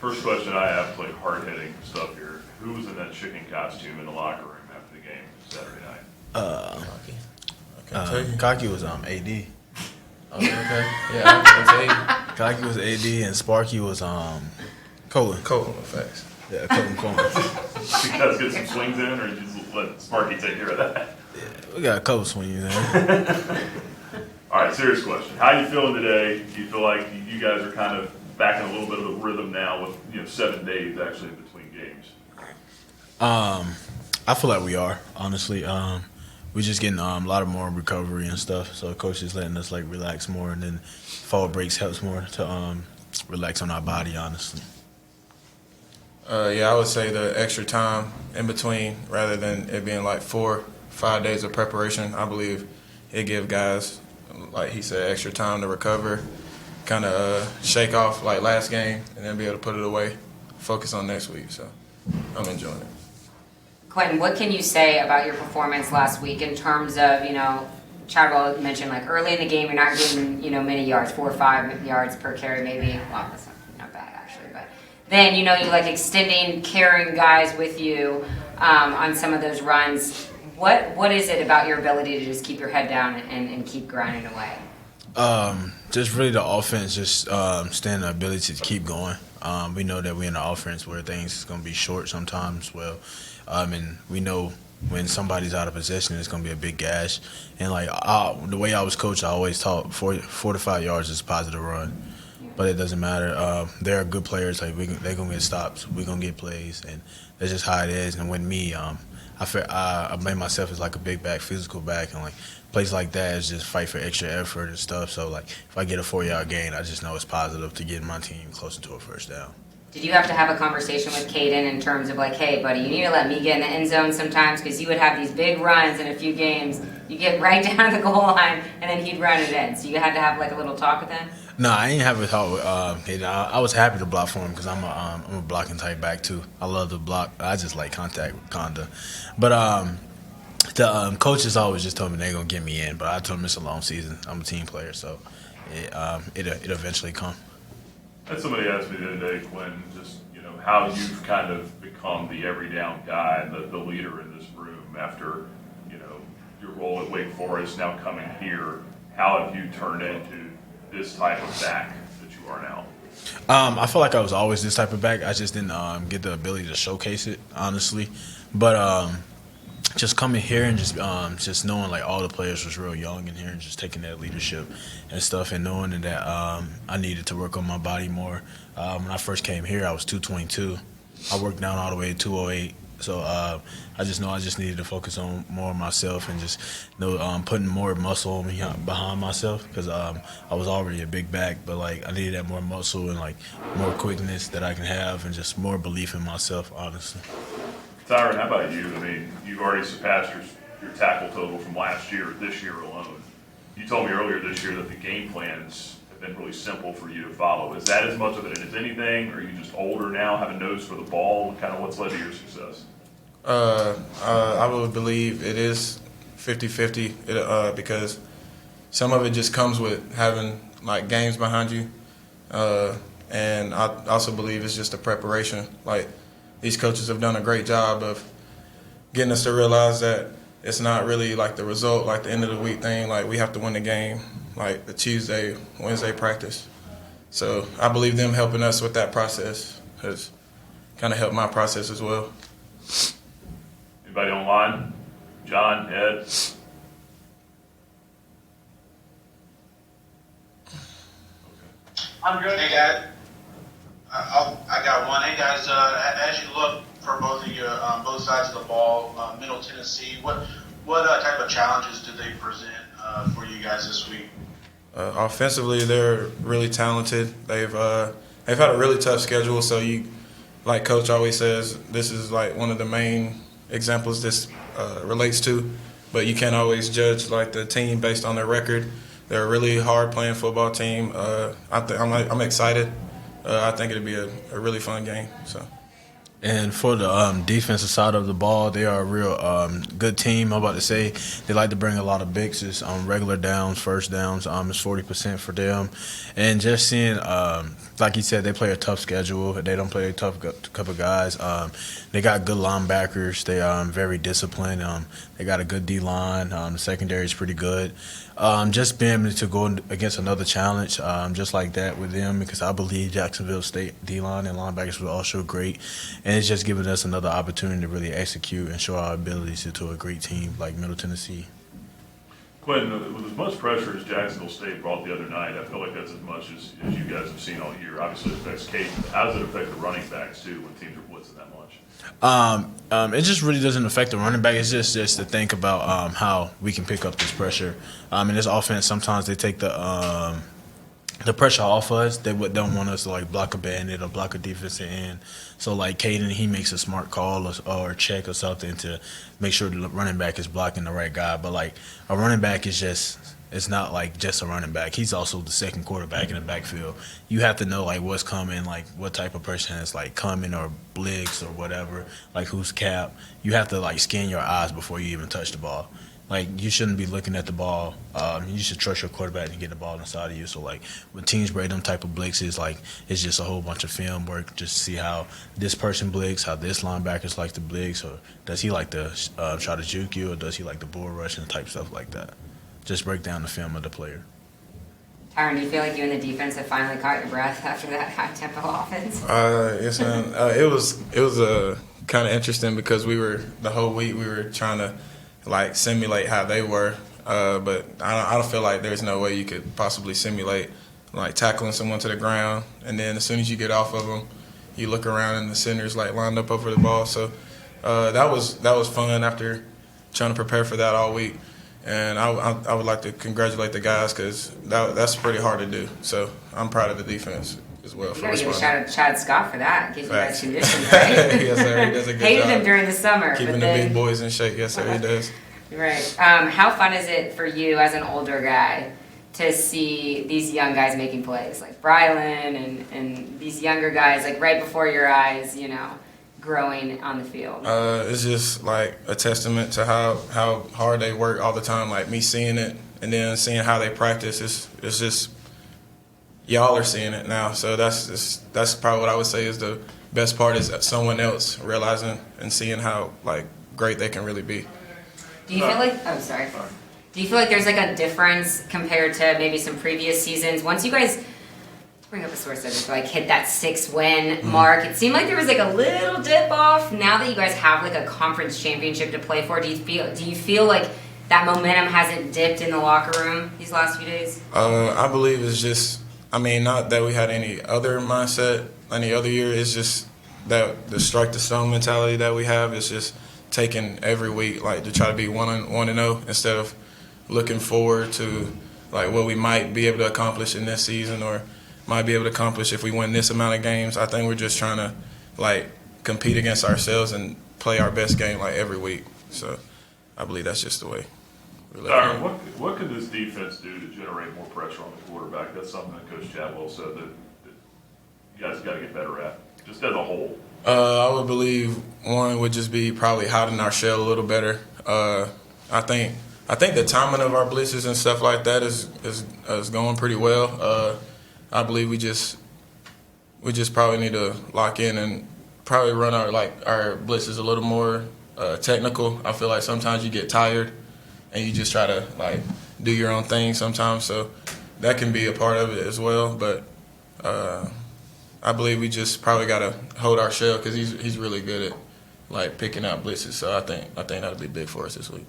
First question I have, like hard-hitting stuff here. Who was in that chicken costume in the locker room after the game Saturday night? Cocky was AD. Okay. Yeah, I can tell you. Cocky was AD and Sparky was Colin. Colin, facts. Yeah, Colin. You guys get some swings in, or you just let Sparky take care of that? Yeah, we got a couple swings in. All right, serious question. How are you feeling today? Do you feel like you guys are kind of back in a little bit of a rhythm now with 7 days actually in between games? I feel like we are, honestly. We're just getting a lot of more recovery and stuff. So coach is letting us relax more, and then fall breaks helps more to relax on our body, honestly. Yeah, I would say the extra time in between, rather than it being 4-5 days of preparation. I believe it give guys, like he said, extra time to recover, kind of shake off last game, and then be able to put it away, focus on next week. So I'm enjoying it. Quinton, what can you say about your performance last week in terms of, Chadwell mentioned early in the game you're not getting, many yards, 4 or 5 yards per carry maybe. Well, that's not bad actually, but then, you extending, carrying guys with you on some of those runs. What is it about your ability to just keep your head down and keep grinding away? Just really the offense, just staying the ability to keep going. We know that we're in an offense where things is going to be short sometimes. And we know when somebody's out of possession, it's going to be a big gash. And the way I was coached, I always taught 4 to 5 yards is a positive run. But it doesn't matter. They're good players. They're going to get stops. We're going to get plays. And that's just how it is. And with me, I blame myself as a big back, physical back. And plays like that is just fight for extra effort and stuff. So if I get a 4-yard gain, I just know it's positive to get my team closer to a first down. Did you have to have a conversation with Caden in terms of hey, buddy, you need to let me get in the end zone sometimes, because you would have these big runs in a few games. You get right down to the goal line, and then he'd run it in. So you had to have a little talk with him? No, I ain't have a talk with Caden. I was happy to block for him because I'm a blocking type back too. I love to block. I just like contact with Conda. But the coaches always just told me they're going to get me in. But I told them it's a long season. I'm a team player, so it'll eventually come. And somebody asked me the other day, Quinn, just how you've kind of become the every down guy, the leader in this room after your role at Wake Forest, now coming here. How have you turned into this type of back that you are now? I feel like I was always this type of back. I just didn't get the ability to showcase it, honestly. But just coming here and just knowing all the players was real young in here, and just taking that leadership and stuff, and knowing that I needed to work on my body more. When I first came here, I was 222. I worked down all the way to 208. So I just know I just needed to focus on more of myself and just putting more muscle on me behind myself, because I was already a big back, but I needed that more muscle and more quickness that I can have, and just more belief in myself, honestly. Tyren, how about you? I mean, you've already surpassed your tackle total from last year, this year alone. You told me earlier this year that the game plans have been really simple for you to follow. Is that as much of it as anything, or are you just older now, have a nose for the ball? Kind of what's led to your success? I would believe it is 50-50 because some of it just comes with having games behind you, and I also believe it's just the preparation. These coaches have done a great job of getting us to realize that it's not really the result, the end of the week thing. We have to win the game, the Tuesday, Wednesday practice. So I believe them helping us with that process has kind of helped my process as well. Anybody online? John, Ed? I'm good. Hey, guys. I got one. Hey, guys, as you look for both of you on both sides of the ball, Middle Tennessee, what type of challenges did they present for you guys this week? Offensively, they're really talented. They've had a really tough schedule, so Coach always says, this is one of the main examples this relates to, but you can't always judge the team based on their record. They're a really hard playing football team. I'm excited. I think it'll be a really fun game. So, And for the defensive side of the ball, they are a real good team. I'm about to say they like to bring a lot of bigs. It's regular downs, first downs. It's 40% for them. And just seeing, like you said, they play a tough schedule. They don't play a tough couple guys. They got good linebackers. They are very disciplined. They got a good D line. The secondary is pretty good. Just being able to go against another challenge, just like that with them, because I believe Jacksonville State D line and linebackers were also great. And it's just giving us another opportunity to really execute and show our abilities to a great team like Middle Tennessee. Quinton, with as much pressure as Jacksonville State brought the other night, I feel like that's as much as you guys have seen all year. Obviously, it affects Kate. How does it affect the running backs, too, when teams are blitzing that much? It just really doesn't affect the running back. It's just to think about how we can pick up this pressure. In this offense, sometimes they take the pressure off us. They don't want us to like block a bandit or block a defensive end. So like Caden, he makes a smart call or check or something to make sure the running back is blocking the right guy. But like a running back is it's not like just a running back. He's also the second quarterback in the backfield. You have to know like what's coming, like what type of person is like coming or blitz or whatever, like who's cap. You have to like scan your eyes before you even touch the ball. Like, you shouldn't be looking at the ball. You should trust your quarterback to get the ball inside of you. So, like, when teams break them type of blitzes, like, it's just a whole bunch of film work just to see how this person blitz, how this linebackers like to blitz, or does he like to try to juke you, or does he like the bull rush and type stuff like that. Just break down the film of the player. Tyren, do you feel like you and the defense have finally caught your breath after that high-tempo offense? Yes, man. It was kind of interesting because the whole week we were trying to like simulate how they were, but I don't feel like there's no way you could possibly simulate like tackling someone to the ground, and then as soon as you get off of them, you look around and the center's like lined up over the ball. So that was fun after trying to prepare for that all week, and I would like to congratulate the guys because that's pretty hard to do. So I'm proud of the defense as well. You gotta give a shout out to Chad Scott for that. Get you guys Facts. conditioned, right? Yes, sir. He does a good Hated job. him during the summer. Keeping but the then, big boys in shape. Yes, sir, he does. Right. How fun is it for you as an older guy to see these young guys making plays like Brylan and these younger guys like right before your eyes, you know, growing on the field? It's just like a testament to how hard they work all the time. Like me seeing it and then seeing how they practice. It's just y'all are seeing it now. So that's probably what I would say is the best part is someone else realizing and seeing how like great they can really be. Do you feel like? Oh, sorry. Do you feel like there's like a difference compared to maybe some previous seasons? Once you guys bring up a source of it, like hit that 6-win mark, it seemed like there was like a little dip off. Now that you guys have like a conference championship to play for, do you feel like that momentum hasn't dipped in the locker room these last few days? I believe it's just. I mean, not that we had any other mindset any other year. It's just that the strike the stone mentality that we have is just taking every week like to try to be 1-0 instead of looking forward to like what we might be able to accomplish in this season or might be able to accomplish if we win this amount of games. I think we're just trying to like compete against ourselves and play our best game like every week. So I believe that's just the way. Tyren, what could this defense do to generate more pressure on the quarterback? That's something that Coach Chadwell said that you guys got to get better at, just as a whole. I would believe one would just be probably hiding our shell a little better. I think the timing of our blitzes and stuff like that is going pretty well. I believe we just probably need to lock in and probably run our blitzes a little more technical. I feel like sometimes you get tired and you just try to like do your own thing sometimes. So that can be a part of it as well. But I believe we just probably got to hold our shell because he's really good at like picking out blitzes. So I think that'll be big for us this week.